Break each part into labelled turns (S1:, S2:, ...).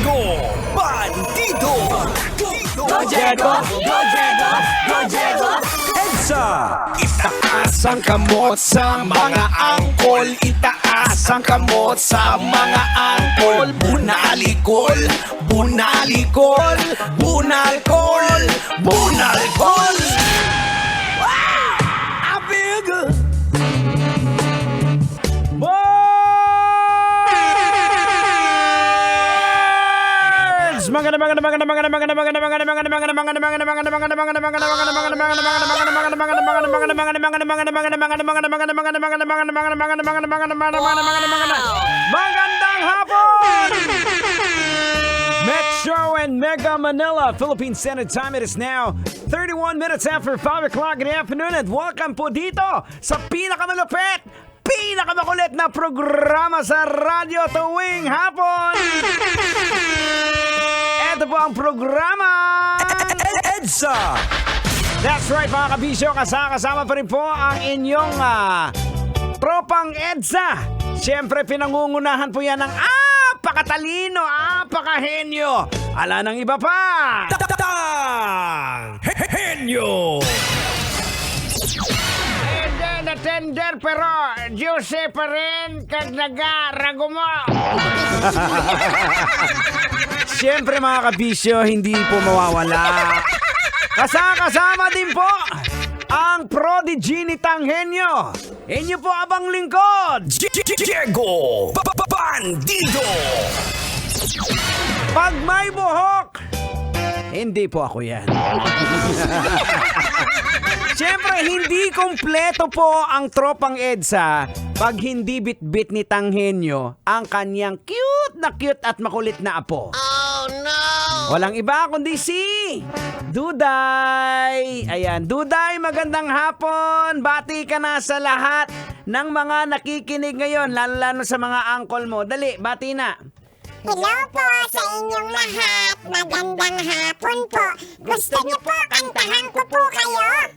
S1: Diego Bandido.
S2: Go Diego! Go Diego! Go Diego!
S1: EDSA. Itaas ang kamot sa mga angkol. Itaas ang kamot sa mga angkol. Bunalikol, bunalikol, bunalkol, bunalkol. I feel good.
S2: Magandang hapon! Metro and Mega Manila, Philippine Standard Time. It is now 31 minutes after 5 o'clock in the afternoon, and welcome po dito sa pinakamalupit, pinakamakulit na programa sa radyo tuwing hapon. Ito po ang programa
S1: EDSA.
S2: That's right mga kabisyo, kasama pa rin po ang inyong tropang EDSA. Siyempre pinangungunahan po yan ng apakatalino, apakahenyo. Ala ng iba pa.
S1: Henyo.
S2: Tender pero juicy pa rin kag nagarago mo. Siyempre mga kabisyo, hindi po mawawala. Kasama din po ang prodigy ni Tanghenyo. Inyo po abang lingkod,
S1: Diego Bandido.
S2: pag may buhok, hindi po ako yan. Siyempre, hindi kompleto po ang tropang EDSA pag hindi bit-bit ni Tanghenyo ang kanyang cute at makulit na apo. Oh no! Walang iba kundi si Duday. Ayan, Duday, magandang hapon. Bati ka na sa lahat ng mga nakikinig ngayon, lalo sa mga angkol mo. Dali, bati na.
S3: Hello po sa inyong lahat. Magandang hapon po. Gusto niyo po kantahan ko po kayo?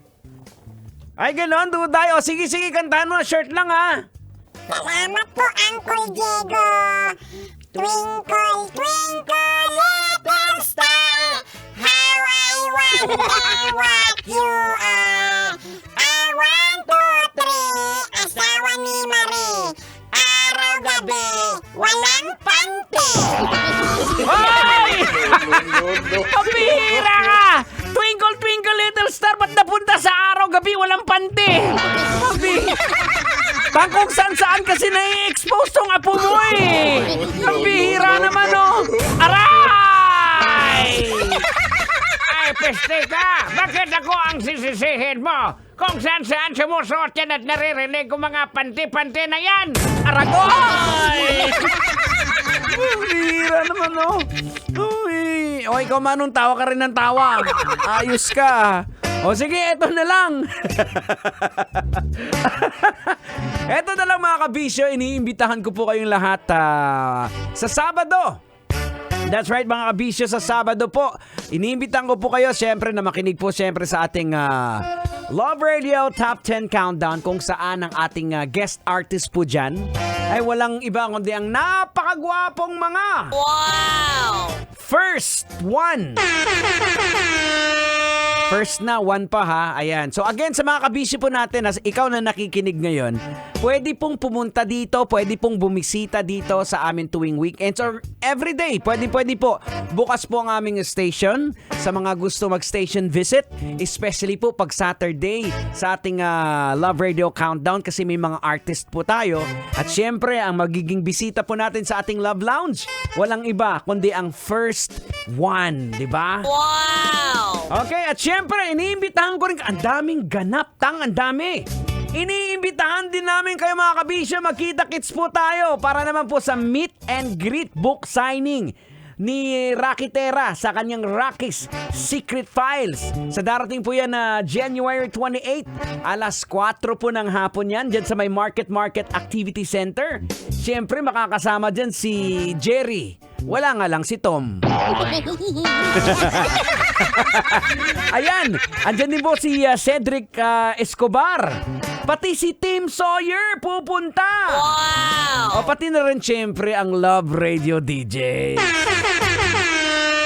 S2: Ay, ganon, Duday. O, sige, kantahan mo. Shirt lang, ha?
S3: Salamat po, Uncle Diego. Twinkle, twinkle, little star, how I wonder what you are. I want to three, asawa ni Marie. Araw-gabi, walang panty.
S2: Hoy! Pabihira ka! Twinkle, twinkle, little star, ba't napunta sa araw-gabi walang panty? Kung saan kasi nai-expose tong apo mo eh. Ang bihira naman oh. Aray! Ay, peste ka! Bakit ako ang sisisihin mo? Kung saan sumusuot yan at naririnig ko mga panti-panti na yan! Aragoy! Ang bihira naman oh. Uy. O, ikaw manong tawa ka rin ng tawa. Ayos ka. O sige, eto na lang. Eto na lang mga kabisyo, iniimbitahan ko po kayong lahat sa Sabado. That's right mga kabisyo, sa Sabado po. Iniimbitahan ko po kayo siyempre na makinig po siyempre sa ating Love Radio Top 10 Countdown, kung saan ang ating guest artist po dyan ay walang iba kundi ang napakagwapong mga First one na, one pa ha. Ayan. So again, sa mga kabisyo po natin, as ikaw na nakikinig ngayon, pwede pong pumunta dito, pwede pong bumisita dito sa amin tuwing weekends or everyday. Pwede po. Bukas po ang aming station sa mga gusto mag-station visit, especially po pag Saturday sa ating Love Radio Countdown kasi may mga artist po tayo. At syempre, ang magiging bisita po natin sa ating Love Lounge, walang iba kundi ang First One, di ba? Wow! Okay, at syempre, iniimbitahan ko rin, ang daming ganap, ang dami. Iniimbitahan din namin kayo mga kabisyo, magkita-kits po tayo para naman po sa meet and greet book signing ni Rocky Terra sa kanyang Rocky's Secret Files. Sa darating po yan na January 28, alas 4 po ng hapon yan, dyan sa may Market Activity Center. Siyempre, makakasama dyan si Jerry. Wala nga lang si Tom. Ayan, andyan din po si Cedric Escobar. Pati si Tim Sawyer pupunta. Wow! O pati na rin siyempre ang Love Radio DJ.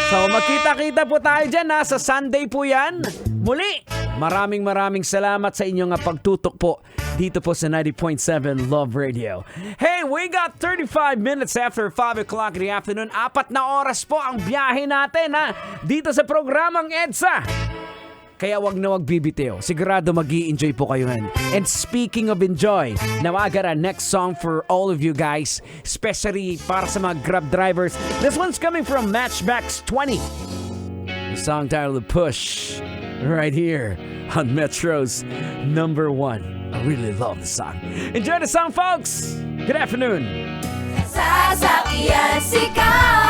S2: So magkita-kita po tayo dyan sa Sunday po yan. Muli, maraming salamat sa inyong pagtutok po dito po sa 90.7 Love Radio. Hey, we got 35 minutes after 5 o'clock in the afternoon. 4 na oras po ang biyahe natin dito sa programang EDSA. Kaya wag na wag bibitiw. Sigurado mag-i-enjoy po kayo ngayon. And speaking of enjoy, now I got a next song for all of you guys, especially para sa mga Grab drivers. This one's coming from Matchbox 20. The song titled Push, right here on Metro's number 1. I really love the song. Enjoy the song, folks! Good afternoon!
S4: Sasakyan si Ka